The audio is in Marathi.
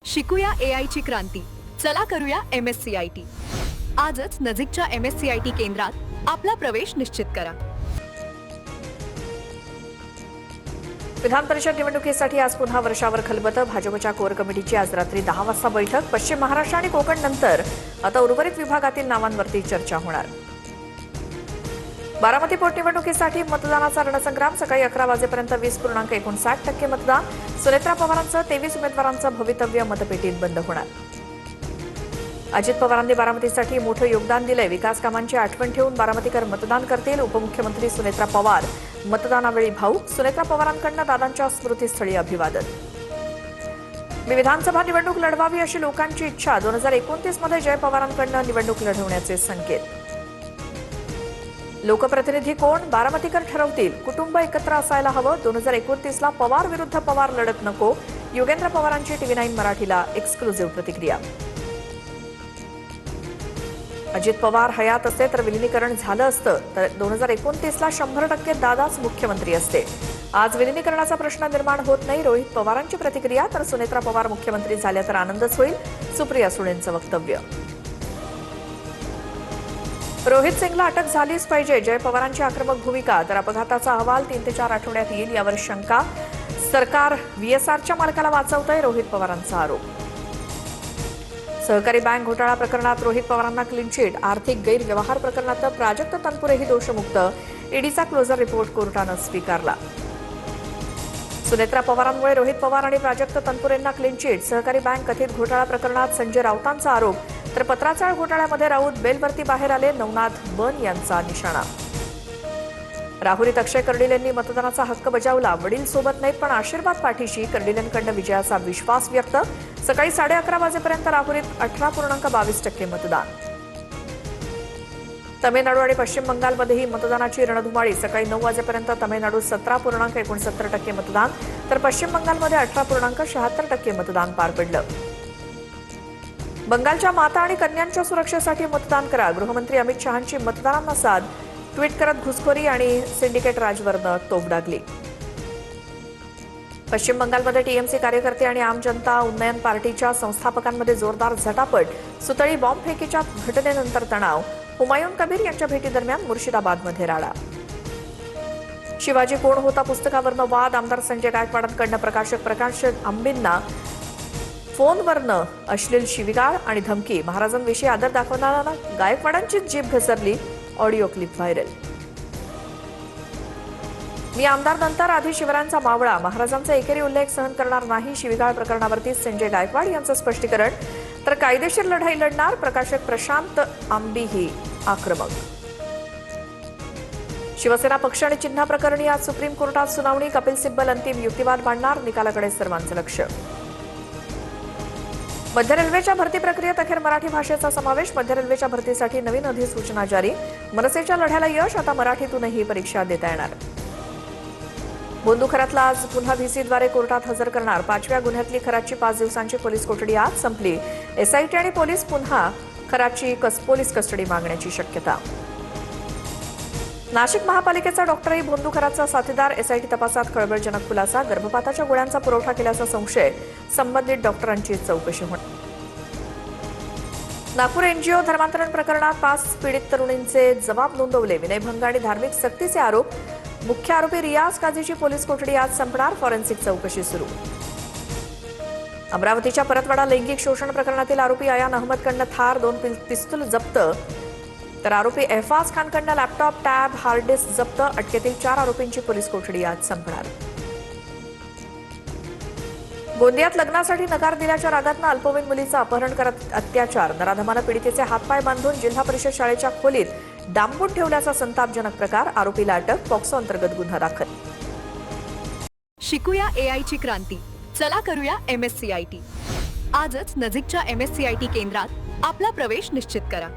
शिकूया AI ची क्रांती. चला करूया MSCIT. आजच नजीकच्या MSCIT केंद्रात आपला प्रवेश निश्चित करा. विधान परिषद निवडणुकीसाठी आज पुन्हा वर्षावर खलबतं. भाजपच्या कोर कमिटीची आज रात्री 10 वाजता बैठक. पश्चिम महाराष्ट्र आणि कोकण नंतर आता उर्वरित विभागातील नावांवरती चर्चा होणार. बारामती पोटनिवडणुकीसाठी मतदानाचा रणसंग्राम. सकाळी 11 वाजेपर्यंत 20.59% मतदान. सुनेत्रा पवारांचं 23 उमेदवारांचं भवितव्य मतपेटीत बंद होणार. अजित पवारांनी बारामतीसाठी मोठं योगदान दिलंय. विकास कामांची आठवण ठेवून बारामतीकर मतदान करतील. उपमुख्यमंत्री सुनेत्रा पवार मतदानावेळी भाऊक. सुनेत्रा पवारांकडून दादांच्या स्मृतीस्थळी अभिवादन. मी विधानसभा निवडणूक लढवावी अशी लोकांची इच्छा. 2029 मध्ये जय पवारांकडून निवडणूक लढवण्याचे संकेत. लोकप्रतिनिधी कोण? बारामतीकर ठरवतील. कुटुंब एकत्र असायला हवं. 2029ला पवार विरुद्ध पवार लढत नको. योगेंद्र पवारांची TV9 मराठीला एक्सक्लुझिव्ह प्रतिक्रिया. अजित पवार हयात असते तर विलिनीकरण झालं असतं तर 2029ला 100% दादाच मुख्यमंत्री असते. आज विलिनीकरणाचा प्रश्न निर्माण होत नाही. रोहित पवारांची प्रतिक्रिया. तर सुनेत्रा पवार मुख्यमंत्री झाल्या तर आनंदच होईल. सुप्रिया सुळेंचं वक्तव्य. रोहित सिंगला अटक झालीच पाहिजे. जय पवारांची आक्रमक भूमिका. तर अपघाताचा अहवाल 3 ते 4 आठवड्यात येईल यावर शंका. सरकार VSRच्या मालकाला वाचवतंय. रोहित पवारांचा आरोप. सहकारी बँक घोटाळा प्रकरणात रोहित पवारांना क्लीन चिट. आर्थिक गैरव्यवहार प्रकरणात प्राजक्त तनपुरेही दोषमुक्त. ईडीचा क्लोजर रिपोर्ट कोर्टानं स्वीकारला. सुनेत्रा पवारांमुळे रोहित पवार आणि प्राजक्त तनपुरेंना क्लीन चिट. सहकारी बँक कथित घोटाळा प्रकरणात संजय राऊतांचा आरोप. तर पत्राचाळ घोटाळ्यामध्ये राऊत बेलवरती बाहेर आले. नवनाथ बन यांचा निशाणा. राहुरीत अक्षय कर्डिलेंनी मतदानाचा हक्क बजावला. वडील सोबत नाहीत पण आशीर्वाद पाठीशी. कर्डिलेंकडून विजयाचा विश्वास व्यक्त. सकाळी 11:30 वाजेपर्यंत राहुरीत 18.22% मतदान. तमिळनाडू आणि पश्चिम बंगालमध्येही मतदानाची रणधुमाळी. सकाळी 9 वाजेपर्यंत तमिळनाडूत 17.69% मतदान. तर पश्चिम बंगालमध्ये 18.76% मतदान पार पडलं. बंगालच्या माता आणि कन्यांच्या सुरक्षेसाठी मतदान करा. गृहमंत्री अमित शहांची मतदारांना साद. ट्विट करत घुसखोरी आणि सिंडिकेट राजवरनं तोफ डागली. पश्चिम बंगालमध्ये TMC कार्यकर्ते आणि आम जनता उन्नयन पार्टीच्या संस्थापकांमध्ये जोरदार झटापट. सुतळी बॉम्बफेकीच्या घटनेनंतर तणाव. हुमायून कबीर यांच्या भेटीदरम्यान मुर्शिदाबादमध्ये राडा. शिवाजी कोण होता पुस्तकावरनं वाद. आमदार संजय गायकवाडांकडनं प्रकाश आंबेंना फोनवरनं अश्लील शिवीगाळ आणि धमकी. महाराजांविषयी आदर दाखवणारा गायकवाडांचीच जीभ घसरली. Audio clip viral. मी आमदार नंतर आधी शिवरायांचा मावळा. महाराजांचा एकेरी उल्लेख सहन करणार नाही. शिवीगाळ प्रकरणावरती संजय गायकवाड यांचं स्पष्टीकरण. तर कायदेशीर लढाई लढणार. प्रकाशक प्रशांत आंबीही आक्रमक. शिवसेना पक्ष आणि चिन्ह प्रकरणी आज सुप्रीम कोर्टात सुनावणी. कपिल सिब्बल अंतिम युक्तिवाद मांडणार. निकालाकडे सर्वांचं लक्ष. मध्य रेल्वेच्या भरती प्रक्रियेत अखेर मराठी भाषेचा समावेश. मध्य रेल्वेच्या भरतीसाठी नवीन अधिसूचना जारी. मनसेच्या लढ्याला यश. आता मराठीतूनही परीक्षा देता येणार. बोंदू खरातला आज पुन्हा VCद्वारे कोर्टात हजर करणार. 5व्या गुन्ह्यातली खरातची 5 दिवसांची पोलीस कोठडी आज संपली. SIT आणि पोलीस पुन्हा खरातची पोलीस कस्टडी मागण्याची शक्यता. नाशिक महापालिकेचा डॉक्टरही बोंदू खरातचा साथीदार. SIT तपासात खळबळजनक खुलासा. गर्भपाताच्या गोळ्यांचा पुरवठा केल्याचा संशय. संबंधित डॉक्टरांची चौकशी होणार. नागपूर NGO धर्मांतरण प्रकरणात 5 पीडित तरुणींचे जबाब नोंदवले. विनयभंग आणि धार्मिक सक्तीचे आरोप. मुख्य आरोपी रियाज काझीची पोलीस कोठडी आज संपणार. फॉरेन्सिक चौकशी सुरू. अमरावतीच्या परतवाडा लैंगिक शोषण प्रकरणातील आरोपी अयान अहमदकडनं थार 2 पिस्तूल जप्त. तर आरोपी एहफाज खानकडनं लॅपटॉप, टॅब, हार्ड डिस्क जप्त. अटकेतील 4 आरोपींची पोलीस कोठडी आज संपणार. गोंदियात लग्नासाठी नकार दिल्याच्या रागातनं अल्पवयीन मुलीचं अपहरण करत अत्याचार. नराधमानं पीडितेचे हातपाय बांधून जिल्हा परिषद शाळेच्या खोलीत डांबून ठेवल्याचा संतापजनक प्रकार. आरोपीला अटक. पॉक्सो अंतर्गत गुन्हा दाखल. शिकूया AI ची क्रांती. चला करूया MSCIT. आजच नजीकच्या MSCIT केंद्रात आपला प्रवेश निश्चित करा.